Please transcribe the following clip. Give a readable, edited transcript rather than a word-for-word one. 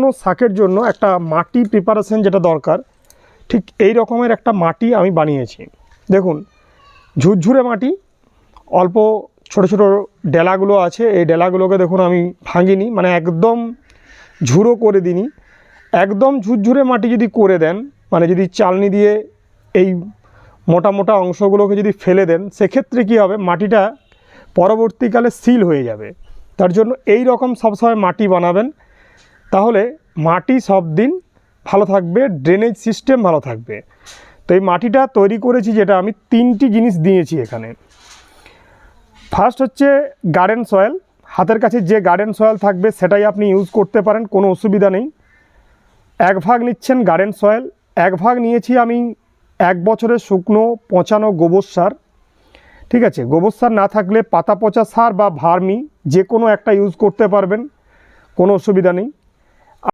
কোনো শাকের জন্য একটা মাটি প্রিপারেশন যেটা দরকার, ঠিক এই রকমের একটা মাটি আমি বানিয়েছি। দেখুন, ঝুরঝুরে মাটি, অল্প ছোট ছোট ডেলাগুলো আছে, এই ডেলাগুলোকে দেখুন আমি ভাঙিনি, মানে একদম ঝুরো করে দিইনি। একদম ঝুরঝুরে মাটি যদি করে দেন, মানে যদি চালনি দিয়ে এই মোটা মোটা অংশগুলোকে যদি ফেলে দেন, সেক্ষেত্রে কী হবে, মাটিটা পরবর্তীকালে সিল হয়ে যাবে। তার জন্য এই রকম সবসময় মাটি বানাবেন, তাহলে মাটি সব দিন ভালো থাকবে, ড্রেনেজ সিস্টেম ভালো থাকবে। তো এই মাটিটা তৈরি করেছি, যেটা আমি 3টি জিনিস দিয়েছি এখানে। ফার্স্ট হচ্ছে গার্ডেন সয়েল। হাতের কাছে যে গার্ডেন সয়েল থাকবে সেটাই আপনি ইউজ করতে পারেন, কোনো অসুবিধা নেই। 1 ভাগ নিচ্ছেন গার্ডেন সয়েল, 1 ভাগ নিয়েছি আমি 1 বছরের শুকনো পচানো গোবর সার। ঠিক আছে, গোবর সার না থাকলে পাতা পচা সার বা ভার্মি যে কোনো একটা ইউজ করতে পারবেন, কোনো অসুবিধা নেই।